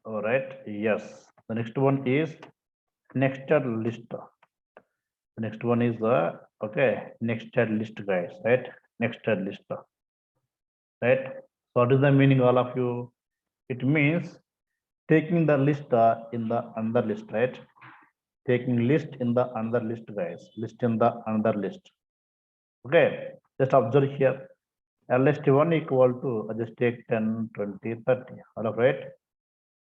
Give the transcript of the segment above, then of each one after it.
All right. Yes. The next one is nested list. The next one is the okay nested list, guys. Right. Nested list. Right. So what is the meaning, all of you? It means taking the list in the another list, right? Taking list in the another list, guys. List in the another list. Okay. Just observe here. LST1 equal to, I just take 10, 20, 30. All right.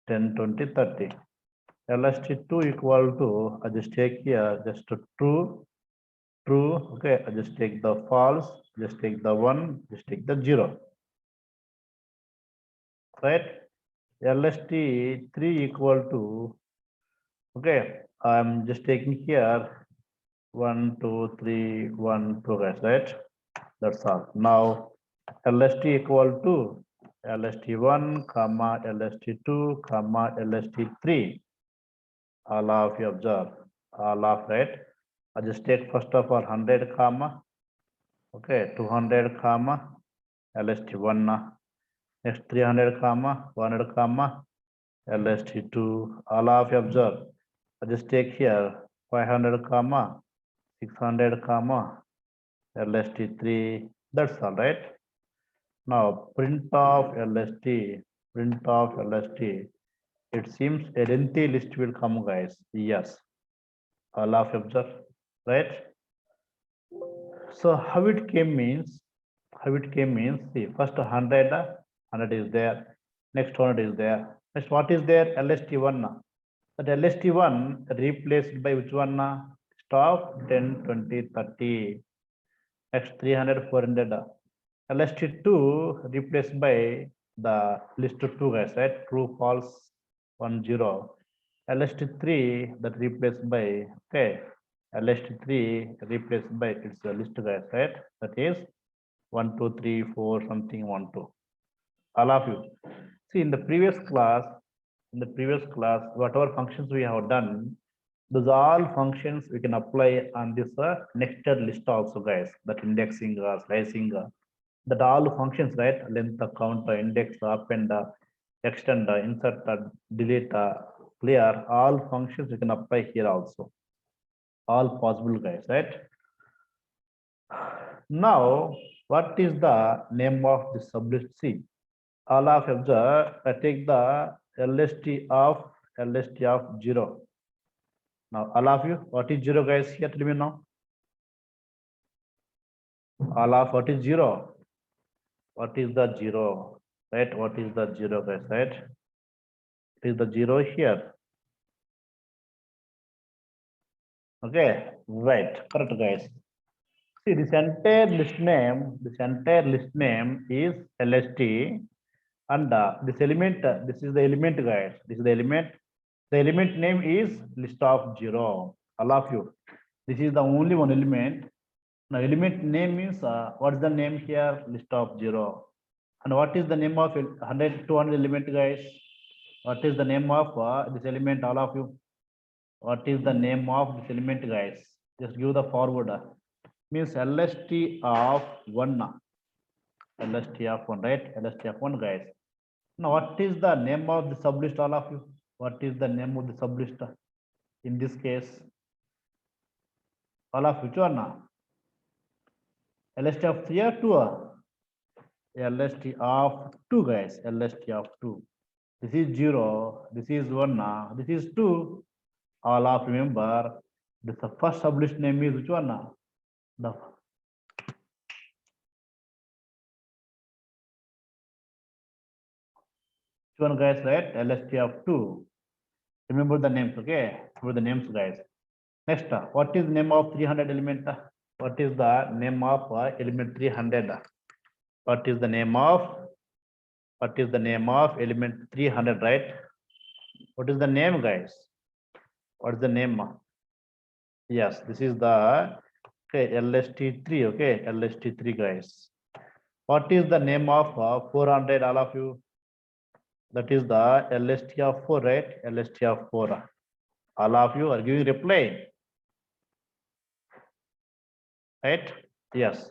10, 20, 30. LST2 equal to, I just take here just true, true. Okay. I just take the false, just take the 1, just take the 0. Right. LST3 equal to, okay. I'm just taking here 1, 2, 3, 1, 2, guys. Right. That's all. Now LST equal to LST1, comma LST2, comma LST3. All of you observe. All of right. I just take first of all 100 comma. Okay, 200 comma LST1. Next 300 comma 100 comma LST2. All of you observe. I just take here 500 comma 600 comma LST3. That's all right. Now print of LST, print of LST. It seems a lengthy list will come, guys. Yes, all of you observe, right? So how it came means, see, first 100 is there, next 100 is there. Next, what is there? LST1. That LST1 replaced by which one? Stop 10, 20, 30. Next 300, 400. LST2 replaced by the list 2, guys, right? True, false, 1, 0. LST3 that replaced by, okay, LST3 replaced by its list, guys, right? That is 1, 2, 3, 4, something 1, 2. All of you. See, in the previous class, whatever functions we have done, those all functions we can apply on this nested list also, guys. That indexing, slicing, that all functions, right? Length, count, index, append, extend, insert, delete, clear, all functions you can apply here also. All possible, guys, right? Now, what is the name of the sublist? See, all of observe, I take the LST of 0. Now, all of you, what is 0, guys? Here, tell me now. All of what is 0? What is the 0? Right? What is the 0, guys? Right? It is the 0 here. Okay, right, correct, guys. See, this entire list name is LST, and this element, this is the element, guys. This is the element. The element name is list of 0. All of you. This is the only one element. Now, element name means what is the name here? List of 0. And what is the name of 100, 200 element, guys? What is the name of this element, all of you? What is the name of this element, guys? Just give the forward. Means LST of 1. LST of 1, right? LST of 1, guys. Now, what is the name of the sublist, all of you? What is the name of the sublist? In this case, all of which one? LST of 3 or 2? LST of 2, guys. LST of 2. This is 0. This is 1. This is 2. All of remember, the first sublist name is which one? The which one, guys, right? LST of 2. Remember the names, okay? Remember the names, guys. Next, what is the name of 300 element? What is the name of element 300? What is the name of element 300, right? What is the name, guys? What is the name? Yes, this is the okay, LST3, okay, LST3, guys. What is the name of 400, all of you? That is the LST of 4, right? LST of 4. All of you are giving reply. Right? Yes.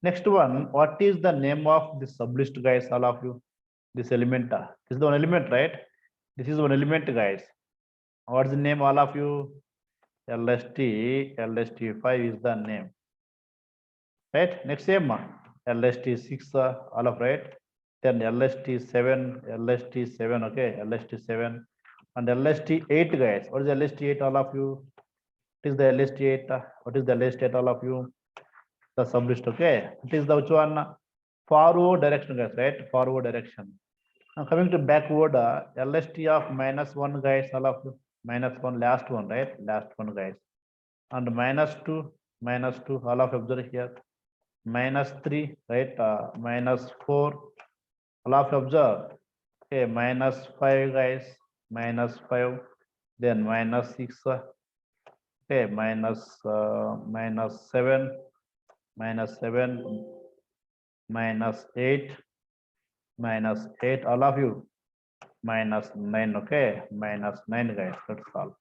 Next one, what is the name of this sublist, guys? All of you. This element. This is the one element, right? This is one element, guys. What's the name, all of you? LST5 is the name. Right? Next name, LST6, all of right. Then LST7, okay, LST7 and LST8, guys. What is LST8, all of you? What is the LST8? What is the LST8, all of you? The sublist, okay. It is the which one? Forward direction, guys, right? Forward direction. Now coming to backward, LST of -1, guys, all of you. -1, last one, right? Last one, guys. And -2, all of you observe here. -3, right? -4, all of you observe. Okay, -5, guys, -5, then -6, okay, -7, -7, -8, all of you, -9, okay, -9, guys, that's all.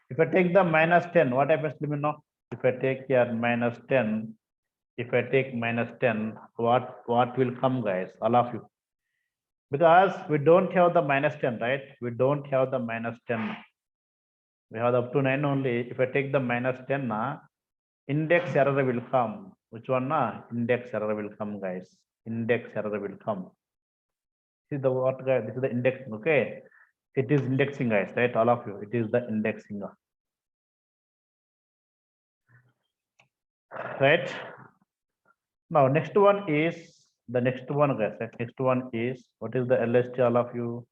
If I take the -10, what happens, let me know. If I take here -10, if I take -10, what will come, guys, all of you? Because we don't have the -10, right? We don't have the -10. We have up to 9 only. If I take the -10, index error will come. Which one? Index error will come, guys. Index error will come. See the what, guys? This is the indexing, okay? It is indexing, guys, right? All of you. It is the indexing. Right? Now, next one is the next one, guys. Right? Next one is what is the LST, all of you?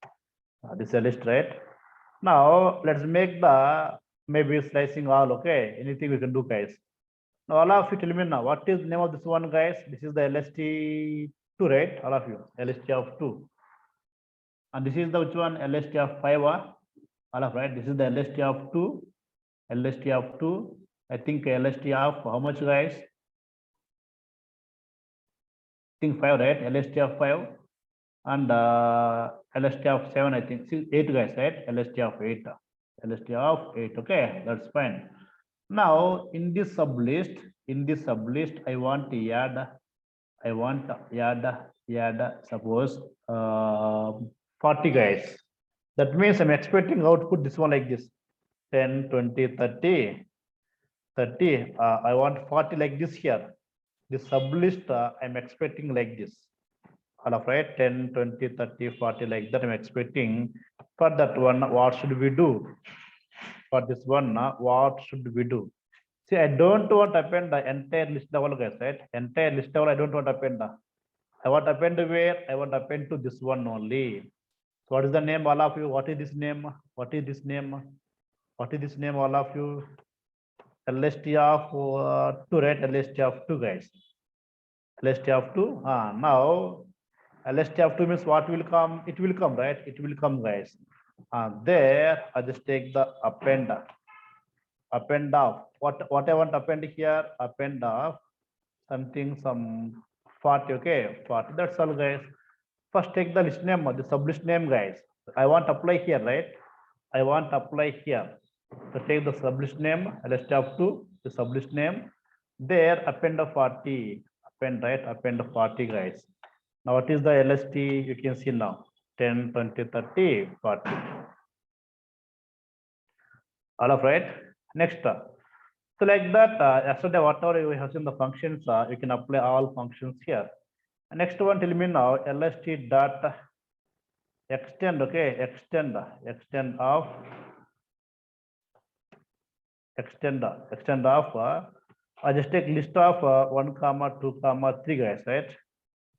This LST, right? Now, let's make the maybe slicing all, okay? Anything we can do, guys. Now, all of you tell me now, what is the name of this one, guys? This is the LST2, right? All of you, LST of 2. And this is the which one? LST of 5, all of right? This is the LST of 2, LST of 2. I think LST of how much, guys? I think 5, right? LST of 5. And LST of 7, I think 8, guys, right? LST of 8. LST of 8, okay? That's fine. Now, in this sublist, I want to add, suppose 40, guys. That means I'm expecting output this one like this, 10, 20, 30, 30. I want 40 like this here. This sublist I'm expecting like this. All of right, 10, 20, 30, 40 like that I'm expecting. For that one, what should we do? For this one, what should we do? See, I don't want to append the entire list level, guys, right? Entire list level, I don't want to append. I want to append where? I want to append to this one only. So what is the name, all of you? What is this name? What is this name? What is this name, all of you? LST of 2, right? LST of 2, guys. LST of 2. Now, LST of 2 means what will come? It will come, right? It will come, guys. There, I just take the append of what I want to append here, append of something, some 40, okay, 40. That's all, guys. First take the list name, the sublist name, guys. I want to apply here, right? I want to apply here. So take the sublist name, LST of 2, the sublist name. There, append of 40, append, right? Append of 40, guys. Now, what is the LST? You can see now 10, 20, 30, 40. All of right. Next. So like that, yesterday, whatever we have seen the functions, you can apply all functions here. Next one, tell me now, LST dot extend, okay, extend of I just take list of 1, 2, 3, guys, right?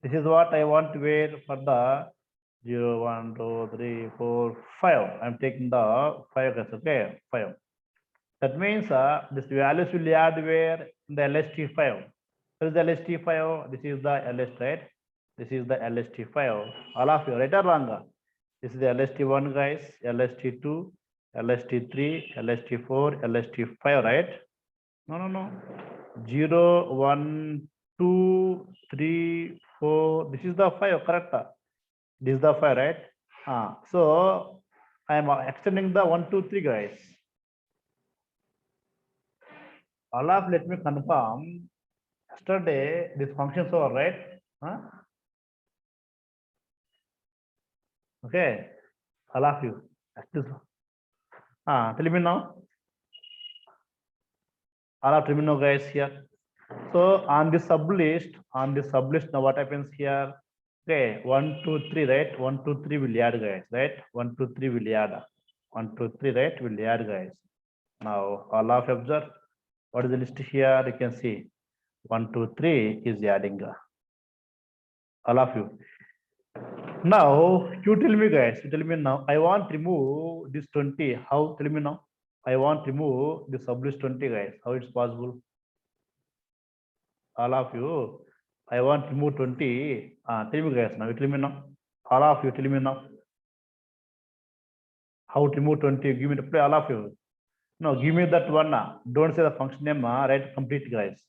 This is what I want where for the 0, 1, 2, 3, 4, 5. I'm taking the 5, guys, okay, 5. That means this values will add where in the LST5. What is the LST5? This is the LST, right? This is the LST5. All of you, right or wrong? This is the LST1, guys, LST2, LST3, LST4, LST5, right? No. 0, 1, 2, 3, 4. This is the 5, correct? This is the 5, right? So I am extending the 1, 2, 3, guys. All of let me confirm. Yesterday, these functions are right. Okay. All of you. Tell me now. All of you know guys here. So on the sub list, now what happens here? Okay, 1, 2, 3, right? 1, 2, 3 will add guys, right? 1, 2, 3 will add. 1, 2, 3, right? Will add guys. Now all of you observe. What is the list here? You can see 1, 2, 3 is adding. All of you. Now you tell me guys. You tell me now. I want to remove this 20. How? Tell me now. I want to remove the sublist 20 guys. How it's possible? All of you. I want to remove 20. Tell me guys now. You tell me now. All of you tell me now. How to remove 20? Give me the play. All of you. No, give me that one. Don't say the function name. Write complete guys.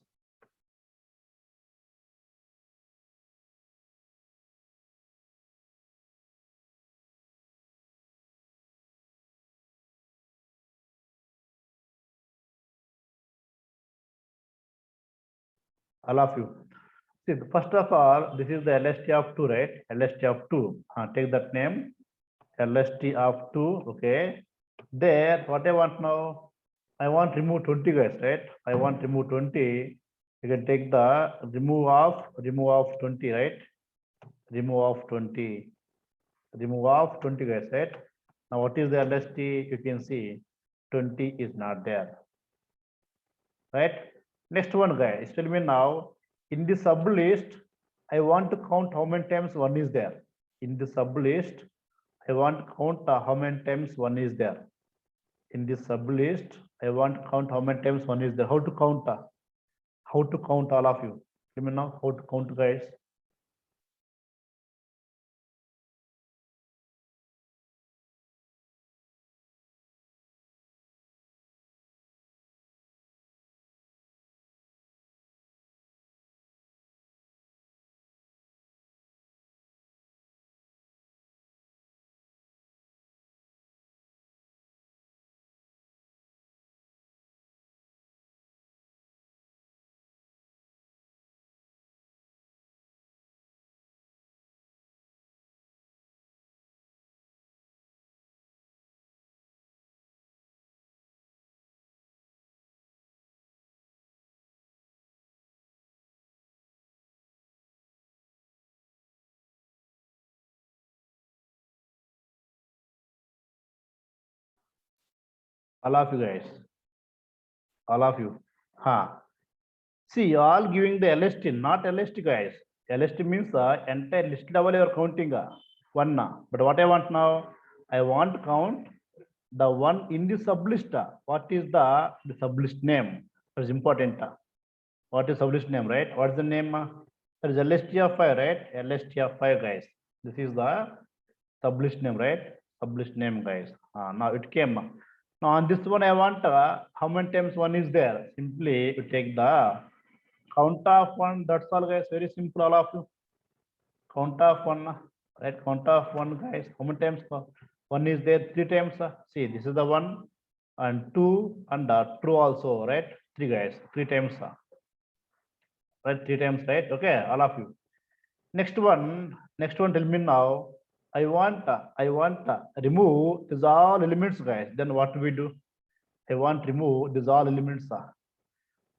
All of you. See, first of all, this is the LST of 2, right? LST of 2. Take that name. LST of 2. Okay. There, what I want now? I want to remove 20 guys, right? I want to remove 20. You can take the remove of 20, right? Remove of 20. Remove of 20 guys, right? Now what is the LST? You can see 20 is not there. Right? Next one guys, tell me now, in the sub list, I want to count how many times 1 is there. In the sub list, I want to count how many times 1 is there. In the sub list, I want to count how many times 1 is there. How to count? How to count all of you? Tell me now how to count guys. All of you guys. All of you. See, you all giving the LST, not LST guys. LST means entire list level you are counting one. But what I want now, I want to count the one in the sublist. What is the sublist name? That is important. What is sublist name, right? What is the name? That is LST of 5, right? LST of 5 guys. This is the sublist name, right? Sublist name guys. Now it came. Now on this one I want how many times 1 is there? Simply you take the count of 1. That's all guys. Very simple all of you. Count of 1, right? Count of 1 guys. How many times 1 is there? 3 times. See, this is the 1 and 2 and true also, right? 3 guys. 3 times. Right? 3 times, right? Okay, all of you. Next one. Tell me now. I want remove these all elements guys. Then what do we do? I want remove these all elements.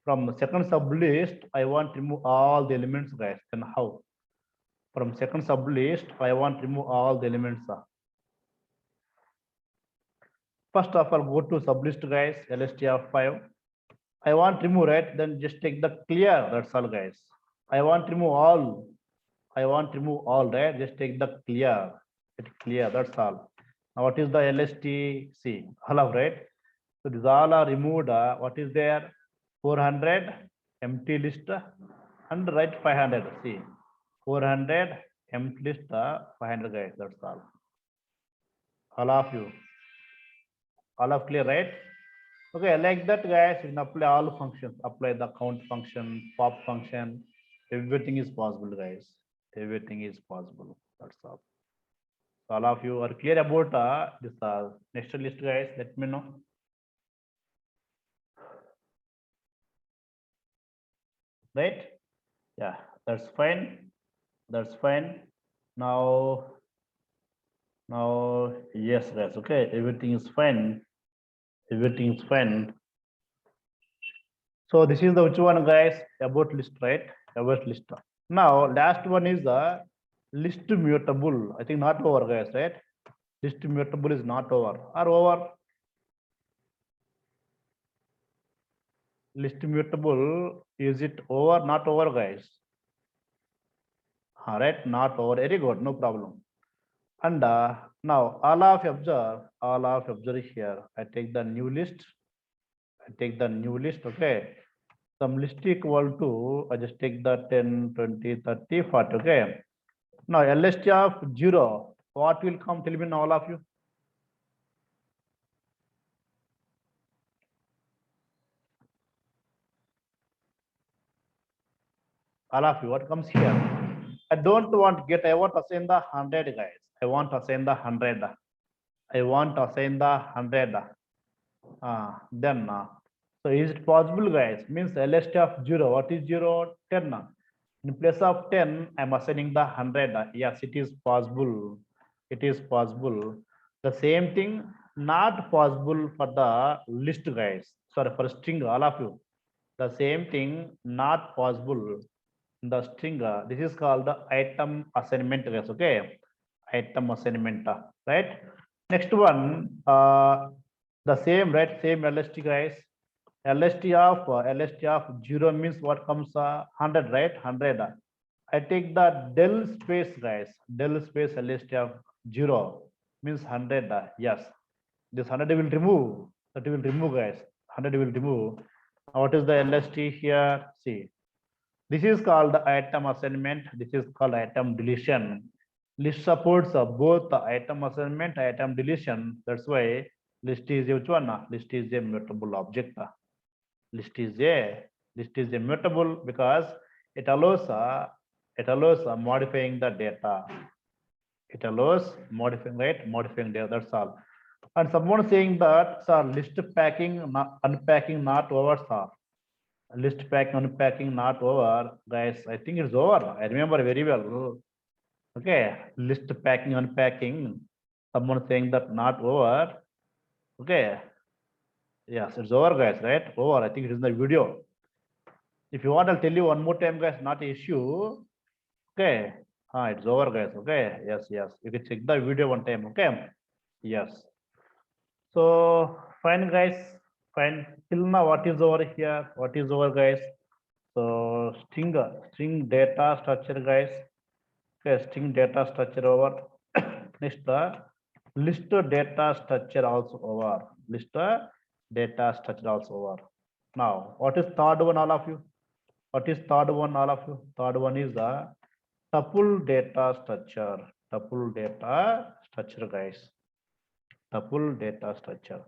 From second sub list, I want to remove all the elements guys. Then how? From second sub list, I want to remove all the elements. First of all, go to sub list guys, LST of 5. I want to remove, right? Then just take the clear. That's all guys. I want to remove all. Right? Just take the clear. Clear. That's all. Now what is the LSTC? All of right. So these all are removed. What is there? 400 empty list and write 500. See, 400 empty list 500 guys. That's all. All of you. All of clear, right? Okay, like that guys, you can apply all functions. Apply the count function, pop function. Everything is possible, guys. Everything is possible. That's all. So all of you are clear about this next list, guys. Let me know. Right? Yeah, that's fine. That's fine. Now Now, yes, guys. Okay, everything is fine. Everything is fine. So this is the which one, guys? About list, right? About list. Now, last one is the list mutable. I think not over, guys, right? List mutable is not over or over. List mutable, is it over? Not over, guys. All right, not over. Very good, no problem. And now all of observe here. I take the new list. I take the new list. Okay. Some list equal to, I just take the 10, 20, 30, 40. Okay. Now LST of 0. What will come? Tell me now, all of you. All of you, what comes here? I don't want get, I want to assign the 100, guys. I want to assign the 100. I want to assign the 100. Then so is it possible, guys? Means LST of 0. What is 0? 10. In place of 10, I'm assigning the 100. Yes, it is possible. It is possible. The same thing, not possible for the list, guys. Sorry, for string, all of you. The same thing, not possible in the string. This is called the item assignment, guys. Okay, item assignment, right? Next one, the same, right? Same LST, guys. LST of 0 means what comes 100, right? 100. I take the del space, guys. Del space LST of 0 means 100. Yes, this 100 will remove. That will remove, guys. 100 will remove. What is the LST here? See, this is called the item assignment. This is called item deletion. List supports both the item assignment, item deletion. That's why list is which one? List is a mutable object. List is a mutable because it allows modifying the data. It allows modifying, right? Modifying data. That's all. And someone saying that, sir, list packing, unpacking not over, sir. List packing, unpacking not over, guys. I think it's over. I remember very well. Okay, list packing, unpacking. Someone saying that not over. Okay, yes, it's over, guys, right? Over. I think it is in the video. If you want, I'll tell you one more time, guys. Not an issue. Okay. It's over, guys. Okay. Yes, yes. You can check the video one time. Okay. Yes. So fine, guys. Fine. Till now, what is over here? What is over, guys? So string data structure, guys. Okay, string data structure over. Next, the list data structure also over. List data structure also over. Now, what is third one, all of you? What is third one, all of you? Third one is the tuple data structure. Tuple data structure, guys. Tuple data structure.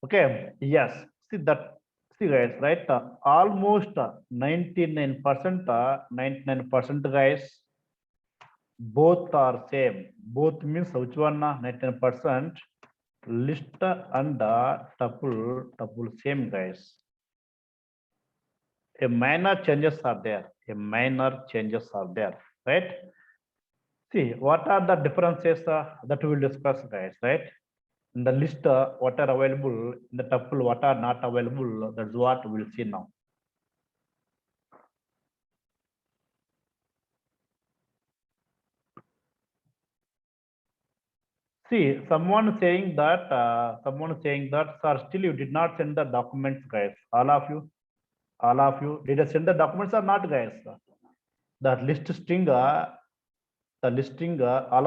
Okay. Yes. See that. See, guys. Right. Almost 99%. 99%, guys. Both are same. Both means which one? 99%. List and tuple same, guys. A minor changes are there. A minor changes are there. Right. See, what are the differences that we will discuss, guys, right? In the list, what are available, in the tuple, what are not available, that's what we'll see now. See, someone saying that, sir, still you did not send the documents, guys. All of you, did I send the documents or not, guys? The list string, all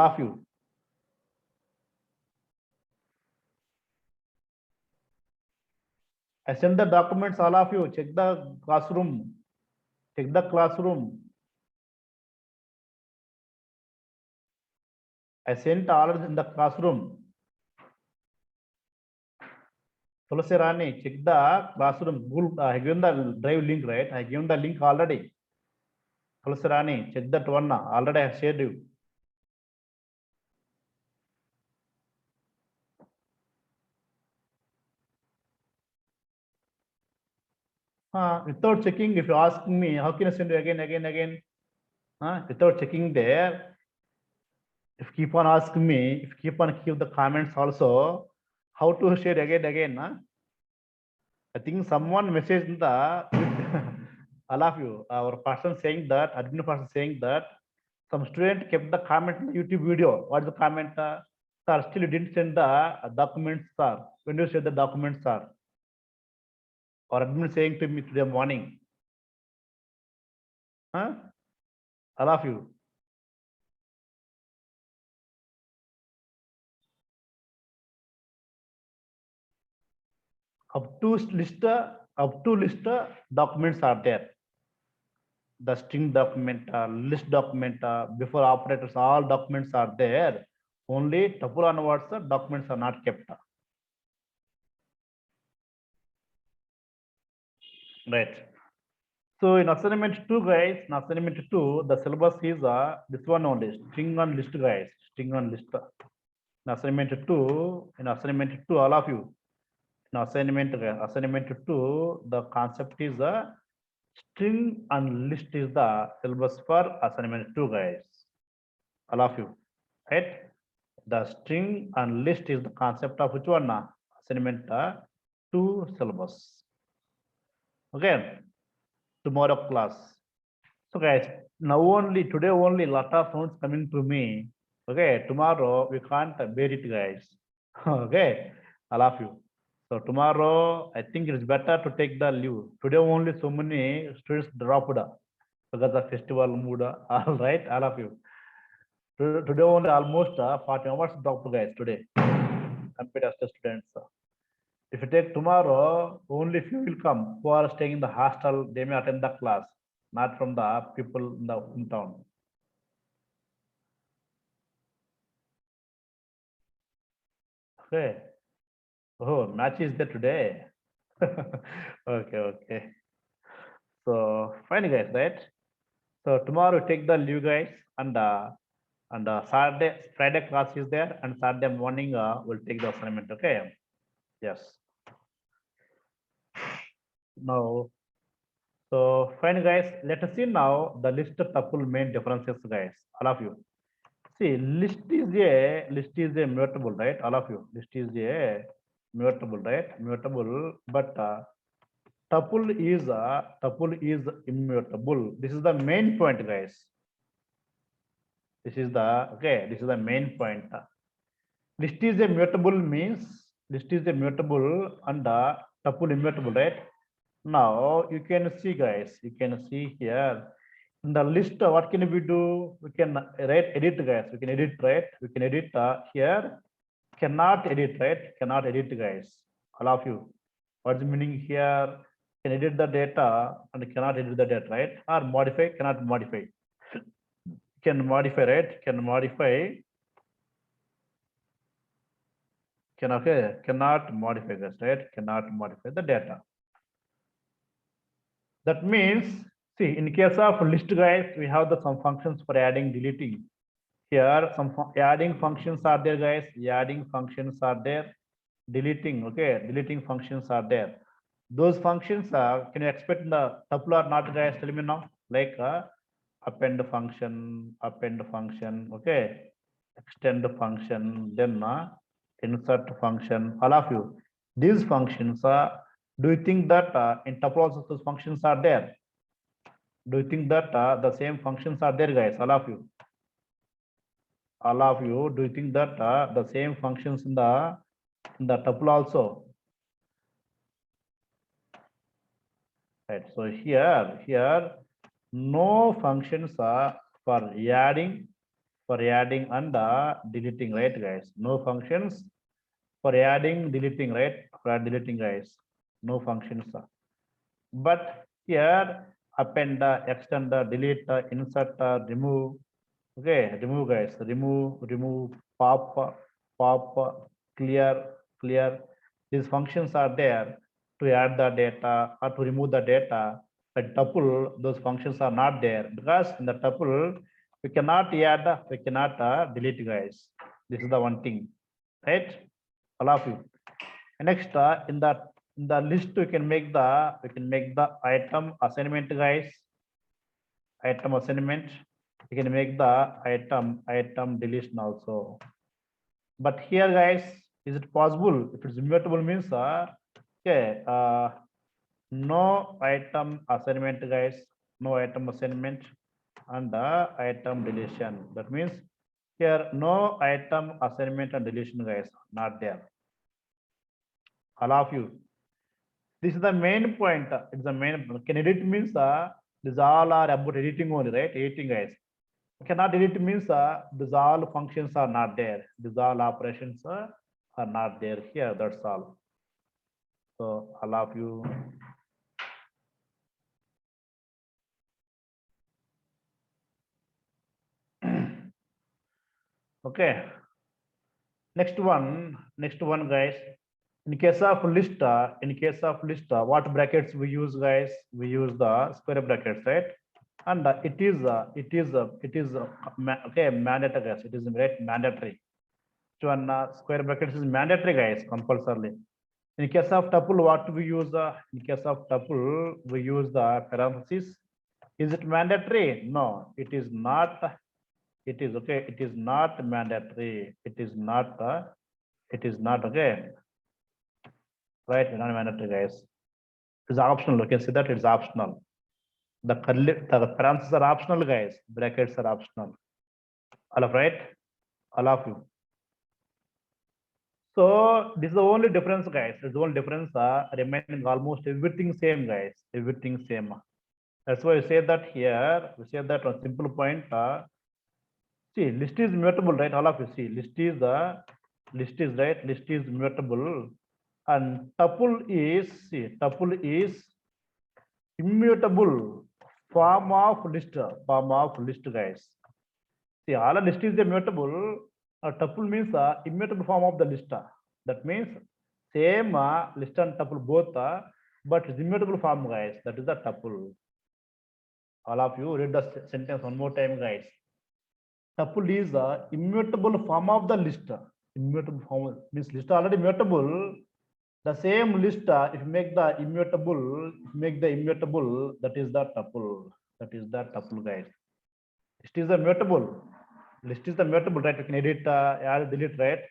of you. I send the documents, all of you. Check the classroom. Check the classroom. I sent all in the classroom. Tulasi Rani, check the classroom. Google, I given the drive link, right? I given the link already. Tulasi Rani, check that one. Already I shared you. Without checking, if you ask me, how can I send you again? Without checking there, if keep on asking me, if keep on keep the comments also, how to share again, na? I think someone messaged in the all of you, our person saying that, admin person saying that some student kept the comment in the YouTube video. What is the comment? Sir, still you didn't send the documents, sir. When you send the documents, sir? Or admin saying to me today morning. Huh? All of you. Up to list documents are there. The string document, list document, before operators, all documents are there. Only tuple onwards, documents are not kept. Right. So in assignment 2, guys, in assignment 2, the syllabus is this one only, string on list, guys, string on list. In assignment 2, all of you, in assignment 2, the concept is string and list is the syllabus for assignment 2, guys. All of you, right? The string and list is the concept of which one? Assignment 2 syllabus. Okay, tomorrow class. So guys, today only lot of sounds coming to me. Okay, tomorrow we can't bear it, guys. Okay, all of you. So tomorrow, I think it is better to take the leave. Today only so many students dropped because of festival mood. All right, all of you. Today only almost 40 hours dropped, guys, today compared to students. If you take tomorrow, only few will come who are staying in the hostel. They may attend the class, not from the people in the hometown. Okay. Oh, match is there today. Okay. So fine, guys, right? So tomorrow take the leave, guys, and Friday class is there, and Saturday morning we'll take the assignment. Okay. Yes. Now, so fine, guys. Let us see now the list of tuple main differences, guys. All of you. See, list is a mutable, right? All of you. List is a mutable, right? Mutable, but tuple is immutable. This is the main point, guys. This is the main point. List is a mutable means list is a mutable and tuple immutable, right? Now you can see, guys, you can see here in the list, what can we do? We can edit, guys. We can edit, right? We can edit here. Cannot edit, right? Cannot edit, guys. All of you. What's the meaning here? Can edit the data and cannot edit the data, right? Or modify, cannot modify. Can modify, right? Can modify. Cannot modify this, right? Cannot modify the data. That means, see, in case of list, guys, we have some functions for adding, deleting. Here, some adding functions are there, guys. Adding functions are there. Deleting, okay, deleting functions are there. Those functions are, can you expect in the tuple or not, guys? Tell me now. Like append function, okay, extend function, then insert function. All of you, these functions are. Do you think that in tuple also those functions are there? Do you think that the same functions are there, guys? All of you. All of you, do you think that the same functions in the tuple also? Right. So here no functions are for adding and deleting, right, guys? No functions for adding, deleting, right? For deleting, guys. No functions. But here append, extend, delete, insert, remove. Okay, remove, guys. Remove, pop, clear. These functions are there to add the data or to remove the data. But tuple, those functions are not there because in the tuple we cannot add, we cannot delete, guys. This is the one thing, right? All of you. Next, in the list we can make the item assignment, guys. Item assignment. You can make the item deletion also. But here, guys, is it possible? If it's immutable means okay, no item assignment, guys, no item assignment and item deletion. That means here no item assignment and deletion, guys, not there. All of you. This is the main point. It's the main. Can edit means this all are about editing only, right? Editing, guys. Cannot edit means these all functions are not there. These all operations are not there here. That's all. So all of you. Okay. Next one, guys. In case of list, what brackets we use, guys? We use the square brackets, right? And it is okay, mandatory, guys. It is mandatory. One square brackets is mandatory, guys, compulsorily. In case of tuple, what we use? In case of tuple, we use the parenthesis. Is it mandatory? No, it is not. It is okay. It is not mandatory. It is not. It is not okay. Right? Not mandatory, guys. It's optional. You can see that it's optional. The parentheses are optional, guys. Brackets are optional. All of right. All of you. So this is the only difference, guys. It's the only difference. Remaining almost everything same, guys. Everything same. That's why we say that here. We say that on simple point. See, list is mutable, right? All of you see, list is right. List is mutable, and tuple is immutable form of list. Guys. See, all a list is immutable. A tuple means immutable form of the list. That means same list and tuple both, but it's immutable form, guys. That is the tuple. All of you read the sentence one more time, guys. Tuple is a immutable form of the list. Immutable form means list already mutable. The same list, if you make the immutable, that is the tuple. That is the tuple, guys. List is the mutable. List is the mutable, right? You can edit, add, delete, right?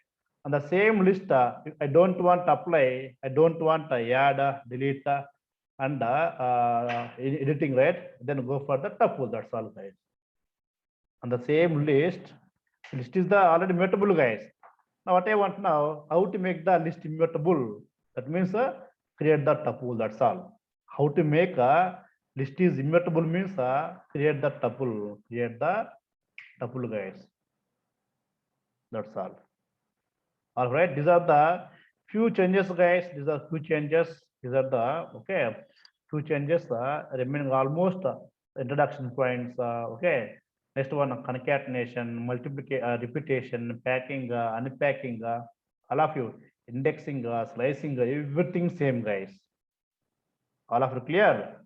And the same list, I don't want to apply, I don't want to add, delete, and editing, right? Then go for the tuple. That's all, guys. On the same list is the already mutable, guys. Now what I want now, how to make the list immutable? That means create the tuple. That's all. How to make a list is immutable means create the tuple. Create the tuple, guys. That's all. All right. These are the few changes, guys. These are few changes. These are the okay. Few changes remaining almost introduction points. Okay. Next one, concatenation, multiplication, repetition, packing, unpacking, all of you, indexing, slicing, everything same, guys. All of you clear?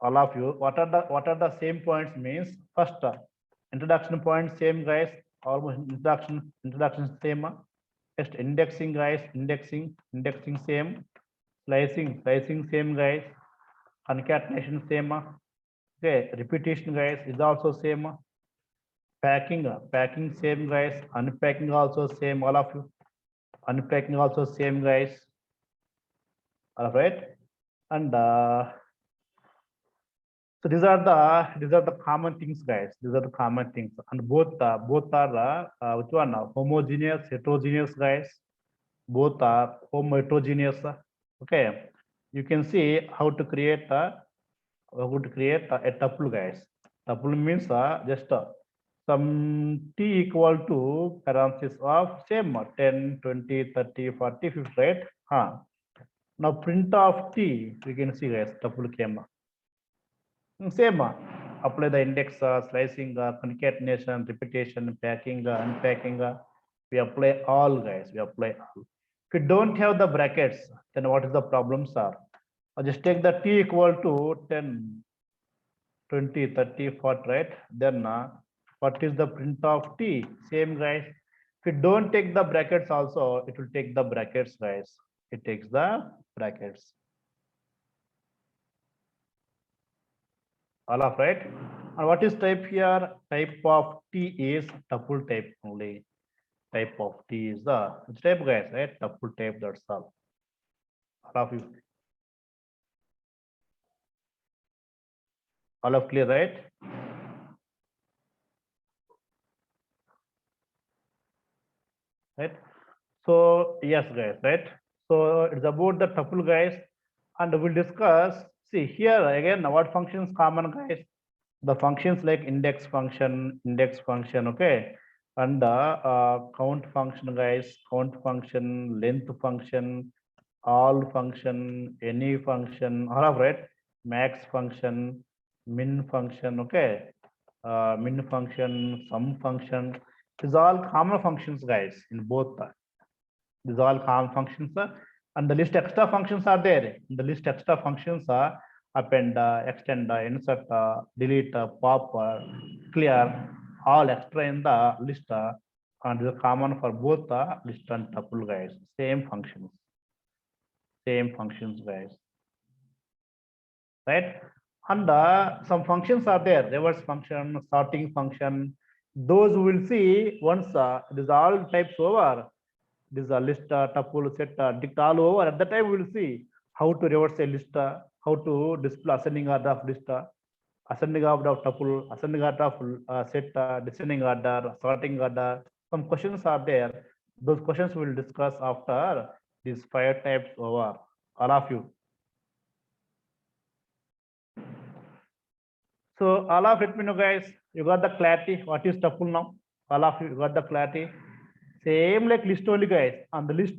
All of you, what are the same points means? First, introduction point same, guys. Almost introduction same. Next, indexing, guys. Indexing same. Slicing same, guys. Concatenation same. Okay, repetition, guys, is also same. Packing same, guys. Unpacking also same, all of you. Unpacking also same, guys. All right. And so these are the common things, guys. These are the common things, and both are which one? Homogeneous, heterogeneous, guys. Both are homogeneous. Okay. You can see how to create a tuple, guys. Tuple means just some t equal to parenthesis of same 10, 20, 30, 40, 50, right? Now print of t, we can see, guys, tuple came. Same. Apply the index, slicing, concatenation, repetition, packing, unpacking. We apply all, guys. We apply all. If you don't have the brackets, then what is the problems are? Just take the t equal to 10, 20, 30, 40, right? Then what is the print of t? Same, guys. If you don't take the brackets also, it will take the brackets, guys. It takes the brackets. All of right. And what is type here? Type of T is tuple type only. Type of T is the which type, guys, right? Tuple type, that's all. All of you. All of clear, right? Right. So yes, guys, right? So it's about the tuple, guys, and we'll discuss. See here again, what functions common, guys? The functions like index function, okay, and count function, guys, count function, length function, all function, any function, all of right, max function, min function, okay, min function, sum function. These all common functions, guys, in both. These all common functions, and the list extra functions are there. The list extra functions are append, extend, insert, delete, pop, clear, all extra in the list, and is common for both the list and tuple, guys. Same functions, guys, right? And some functions are there: reverse function, sorting function. Those we will see once it is all types over. This is a list, tuple, set, dict all over. At that time, we will see how to reverse a list, how to display ascending order of list, ascending order of tuple, ascending order of set, descending order, sorting order. Some questions are there. Those questions we will discuss after these 5 types over. All of you. So all of let me know, guys. You got the clarity. What is tuple now? All of you got the clarity. Same like list only, guys. On the list,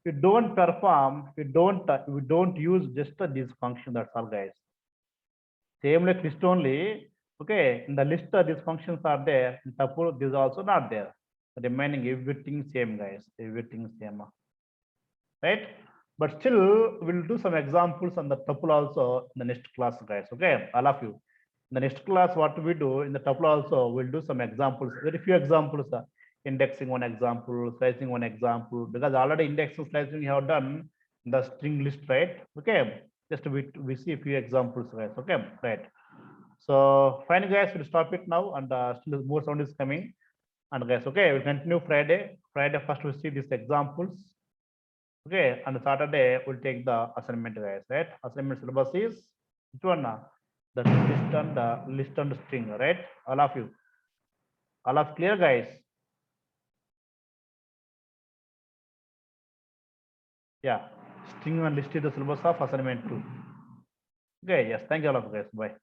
we don't perform. We don't use just this function. That's all, guys. Same like list only. Okay. In the list, these functions are there. In tuple, this is also not there. Remaining everything same, guys. Everything same. Right? But still, we'll do some examples on the tuple also in the next class, guys. Okay, all of you. In the next class, what we do in the tuple also, we'll do some examples. Very few examples. Indexing one example, slicing one example. Because already indexing, slicing we have done in the string list, right? Okay. Just we see a few examples, guys. Okay, right. So fine, guys. We'll stop it now, and still more sound is coming. And guys, okay, we'll continue Friday. Friday first we'll see these examples. Okay, and Saturday we'll take the assignment, guys, right? Assignment syllabus is which one now? The list and string, right? All of you. All of clear, guys? Yeah, string and list is the syllabus of assignment 2. Okay, yes, thank you all of you, guys. Bye.